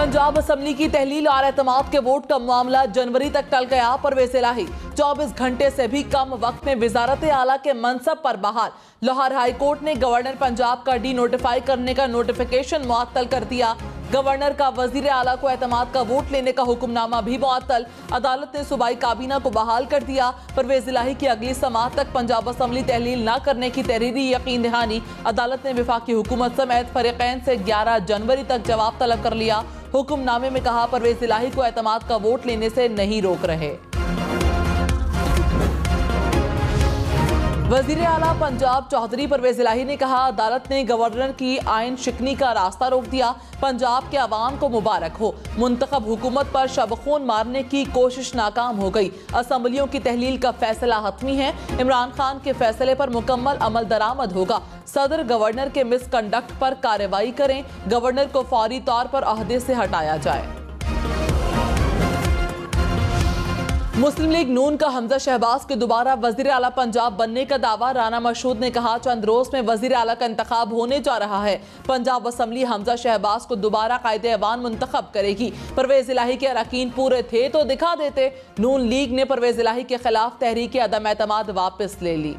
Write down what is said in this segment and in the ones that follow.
Punjab assembly की तहलील और एतमाद के वोट का मामला जनवरी तक टल गया। परवेज इलाही 24 घंटे से भी कम वक्त में वजारत आला के मनसब पर बहाल। लाहौर हाई कोर्ट ने गवर्नर पंजाब का डी नोटिफाई करने का नोटिफिकेशन मुअत्तल कर दिया। गवर्नर का वजीर आला को एतमाद का वोट लेने का हुक्मनामा भी मुअत्तल। अदालत ने सूबाई काबीना को बहाल कर दिया। परवेज इलाही की अगली समाअत तक पंजाब असम्बली तहलील न करने की तहरीरी यकीन दहानी। अदालत ने वफाकी हुकूमत समेत फरीकैन से 11 जनवरी तक जवाब तलब कर लिया। हुक्मनामे में कहा परवेज इलाही को एतमाद का वोट लेने से नहीं रोक रहे। वजीर आला पंजाब चौधरी परवेज इलाही ने कहा अदालत ने गवर्नर की आइन शिकनी का रास्ता रोक दिया। पंजाब के अवाम को मुबारक हो। मुंतखब हुकूमत पर शब-खून मारने की कोशिश नाकाम हो गई। असम्बलियों की तहलील का फैसला हतमी है। इमरान खान के फैसले पर मुकम्मल अमल दरामद होगा। सदर गवर्नर के मिसकंडक्ट पर कार्रवाई करें। गवर्नर को फौरी तौर पर अहदे से हटाया जाए। मुस्लिम लीग नून का हमजा शहबाज के दोबारा वजीर आला पंजाब बनने का दावा। राना मशहूद ने कहा चंद रोज में वजीर आला का इंतखाब होने जा रहा है। पंजाब असम्बली हमजा शहबाज को दोबारा कायदे ऐवान मुंतखब करेगी। परवेज इलाही के अरकान पूरे थे तो दिखा देते। नून लीग ने परवेज इलाही के खिलाफ तहरीक अदम एतमाद वापस ले ली।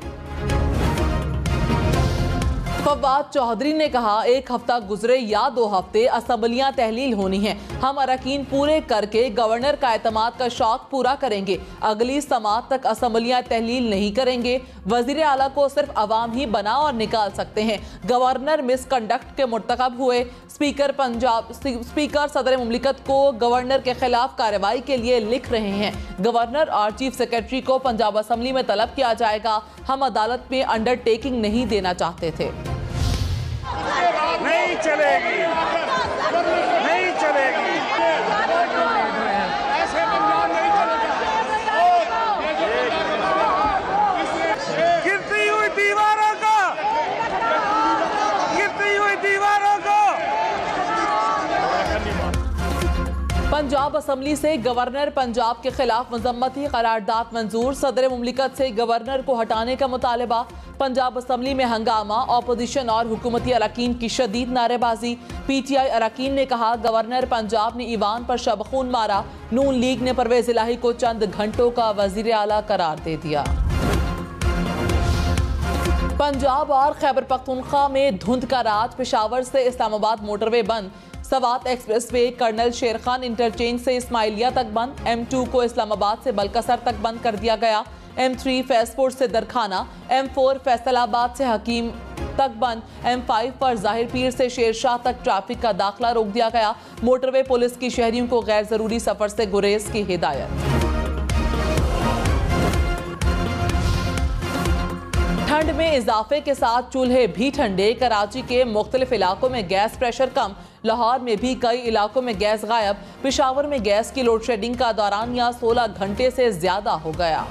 फवाद चौधरी ने कहा 1 हफ्ता गुजरे या 2 हफ्ते असम्बलियां तहलील होनी है। हम अरकान पूरे करके गवर्नर का एतमाद का शौक पूरा करेंगे। अगली समाअत तक असम्बलियां तहलील नहीं करेंगे। वजीर आला को सिर्फ अवाम ही बना और निकाल सकते हैं। गवर्नर मिसकंडक्ट के मुर्तकब हुए। स्पीकर सदर मुमलिकत को गवर्नर के खिलाफ कार्रवाई के लिए लिख रहे हैं। गवर्नर और चीफ सेक्रेटरी को पंजाब असम्बली में तलब किया जाएगा। हम अदालत में अंडरटेकिंग नहीं देना चाहते थे। नहीं चलेगी, नहीं चलेगी। ऐसे पंजाब नहीं चलेगा। गिरती हुई दीवारों को, गिरती हुई दीवारों को। पंजाब असम्बली से गवर्नर पंजाब के खिलाफ मजम्मती करारदाद मंजूर। सदर मुमलिकत से गवर्नर को हटाने का मुतालबा। पंजाब असम्बली में हंगामा। ऑपोजिशन और हुकूमती अरकान की शदीद नारेबाजी। PTI अरकान ने कहा गवर्नर पंजाब ने ईवान पर शब-खून मारा। नून लीग ने परवेज इलाही को चंद घंटों का वजीर आला करार दे दिया। पंजाब और खैबर पख्तूनख्वा में धुंध का राज। पेशावर से इस्लामाबाद मोटरवे बंद। सवात एक्सप्रेस वे कर्नल शेर खान इंटरचेंज से इस्माइलिया तक बंद। M2 को इस्लामाबाद से बलकसर तक बंद कर दिया गया। M3 फैसपोर्ट से दरखाना। M4 फैसलाबाद से हकीम तक बंद। M5 पर जाहिर पीर से शेरशाह तक ट्रैफिक का दाखिला रोक दिया गया। मोटरवे पुलिस की शहरियों को गैर जरूरी सफर से गुरेज की हिदायत। ठंड में इजाफे के साथ चूल्हे भी ठंडे। कराची के मुख्तलिफ इलाकों में गैस प्रेशर कम। लाहौर में भी कई इलाकों में गैस गायब। पेशावर में गैस की लोड शेडिंग का दौरानिया 16 घंटे से ज्यादा हो गया।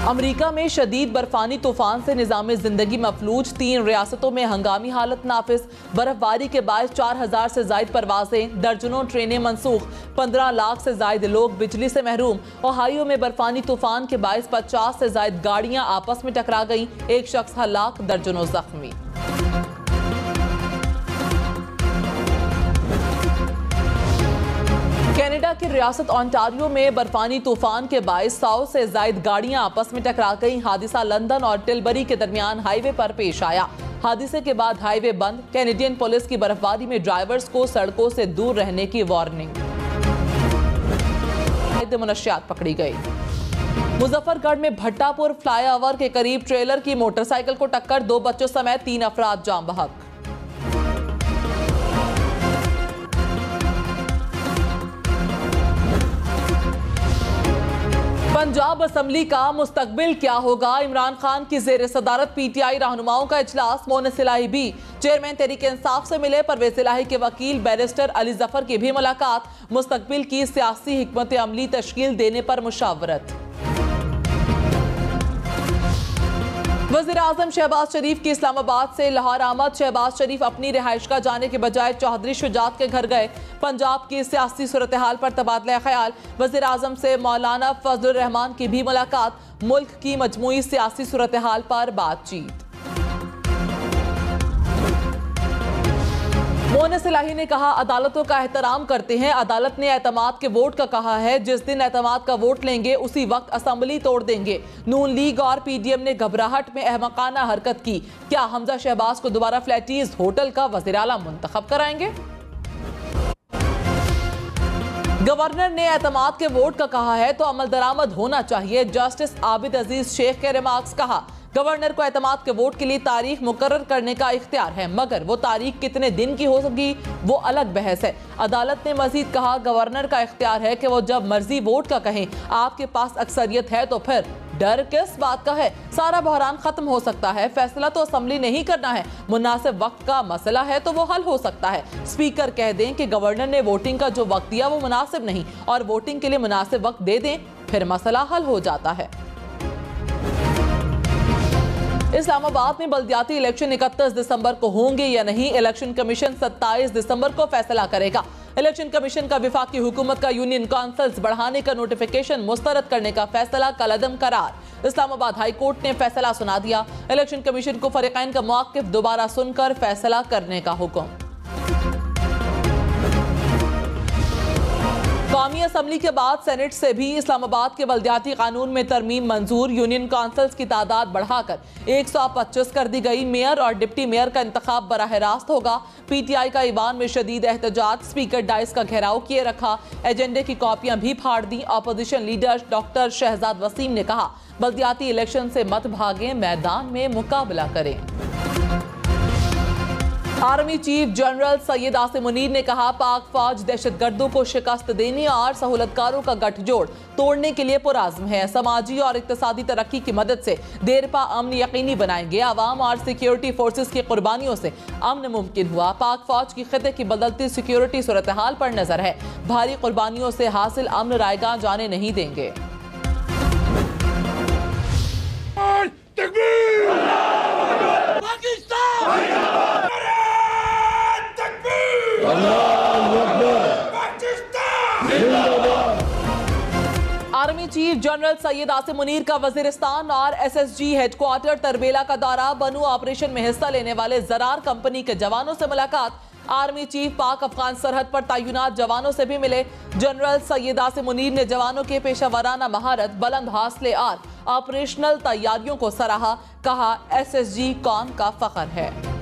अमरीका में शदीद बर्फानी तूफान से निज़ाम जिंदगी मफलूज। 3 रियासतों में हंगामी हालत नाफिज। बर्फबारी के बायस 4000 से जायद परवाजें। दर्जनों ट्रेनें मनसूख। 15 लाख से जायद लोग बिजली से महरूम। ओहायो में बर्फानी तूफान के बायस 50 से जायद गाड़ियां आपस में टकरा गईं। 1 शख्स हलाक, दर्जनों जख्मी। कनाडा की रियासत ओंटारियो में बर्फानी तूफान के बायस 100 से जायद गाड़ियां आपस में टकरा गईं। हादसा लंदन और टिलबरी के दरमियान हाईवे पर पेश आया। हादसे के बाद हाईवे बंद। कैनेडियन पुलिस की बर्फबारी में ड्राइवर्स को सड़कों से दूर रहने की वार्निंग। मुनशियात पकड़ी गई। मुजफ्फरगढ़ में भट्टापुर फ्लाईओवर के करीब ट्रेलर की मोटरसाइकिल को टक्कर। 2 बच्चों समेत 3 अफराद जाम बहक। पंजाब असम्बली का मुस्तकबिल क्या होगा। इमरान खान की जेर सदारत PTI रहनुमाओं का इजलास। मोहनिस इलाही भी चेयरमैन तहरीक इंसाफ से मिले। परवेज इलाही के वकील बैरिस्टर अली जफर की भी मुलाकात। मुस्तकबिल की सियासी हिकमत अमली तश्कील देने पर मुशावरत। वज़ीर आज़म शहबाज शरीफ की इस्लामाबाद से लाहौर आमद। शहबाज शरीफ अपनी रिहाइशगाह जाने के बजाय चौधरी शुजात के घर गए। पंजाब की सियासी सूरत हाल पर तबादला ख्याल। वज़ीर आज़म से मौलाना फजलुर रहमान की भी मुलाकात। मुल्क की मजमूई सियासी सूरत हाल पर बातचीत। मोहन सिलाही ने कहा, अदालतों का एहतराम करते हैं। अदालत ने एतमाद के वोट का कहा है। जिस दिन एतमाद का वोट लेंगे उसी वक्त असेंबली तोड़ देंगे। नून लीग और पीडीएम ने घबराहट में अहमकाना हरकत की। क्या हमजा शहबाज को दोबारा फ्लैटीज होटल का वज़ीर आला मुंतखब कराएंगे? गवर्नर ने एतमाद के वोट का कहा है तो अमल दरामद होना चाहिए। जस्टिस आबिद अजीज शेख के रिमार्क्स। कहा, गवर्नर को एतमाद के वोट के लिए तारीख मुकर्रर करने का इख्तियार है, मगर वो तारीख कितने दिन की हो सकेगी वो अलग बहस है। अदालत ने मजीद कहा, गवर्नर का इख्तियार है कि वो जब मर्जी वोट का कहें। आपके पास अक्सरियत है तो फिर डर किस बात का है? सारा बहरान खत्म हो सकता है। फैसला तो असेंबली नहीं करना है। मुनासिब वक्त का मसला है तो वो हल हो सकता है। स्पीकर कह दें कि गवर्नर ने वोटिंग का जो वक्त दिया वो मुनासिब नहीं, और वोटिंग के लिए मुनासिब वक्त दे दें, फिर मसला हल हो जाता है। इस्लामाबाद में बल्दियाती इलेक्शन 31 दिसंबर को होंगे या नहीं, इलेक्शन कमीशन 27 दिसंबर को फैसला करेगा। इलेक्शन कमीशन का विफाकी हुकूमत का यूनियन काउंसिल्स बढ़ाने का नोटिफिकेशन मुस्तरद करने का फैसला कलअदम करार। इस्लामाबाद हाई कोर्ट ने फैसला सुना दिया। इलेक्शन कमीशन को फरीकैन का मौक़िफ़ दोबारा सुनकर फैसला करने का हुक्म। कौमी असम्बली के बाद सेनेट से भी इस्लामाबाद के बल्दियाती कानून में तरमीम मंजूर। यूनियन काउंसिल्स की तादाद बढ़ाकर 125 कर दी गई। मेयर और डिप्टी मेयर का इंतखाब बराह रास्त होगा। पीटीआई का ईवान में शदीद एहतजाज। स्पीकर डाइस का घेराव किए रखा। एजेंडे की कॉपियां भी फाड़ दी। Opposition leader doctor Shahzad Waseem ने कहा, बल्दियाती इलेक्शन से मत भागें, मैदान में मुकाबला करें। Army chief general Syed Asim Munir ने कहा, पाक फौज दहशतगर्दों को शिकस्त देने और सहूलतकारों का गठजोड़ तोड़ने के लिए पुराज़्म है। समाजी और इक्तिसादी तरक्की की मदद से देरपा अमन यकीनी बनाएंगे। आवाम और सिक्योरिटी फोर्सेस की कुर्बानियों से अमन मुमकिन हुआ। पाक फौज की खिते की बदलती सिक्योरिटी सूरत हाल पर नजर है। भारी कुर्बानियों से हासिल अमन रायगा जाने नहीं देंगे। Army chief general Syed Asim Munir का वजीरिस्तान और एसएसजी हेडक्वार्टर तरबेला का दौरा। बनू ऑपरेशन में हिस्सा लेने वाले जरार कंपनी के जवानों से मुलाकात। आर्मी चीफ पाक अफगान सरहद पर तैनात जवानों से भी मिले। जनरल सैयद आसिम मुनीर ने जवानों के पेशावराना महारत, बुलंद हौसले और ऑपरेशनल तैयारियों को सराहा। कहा, एसएसजी कौम का फख्र है।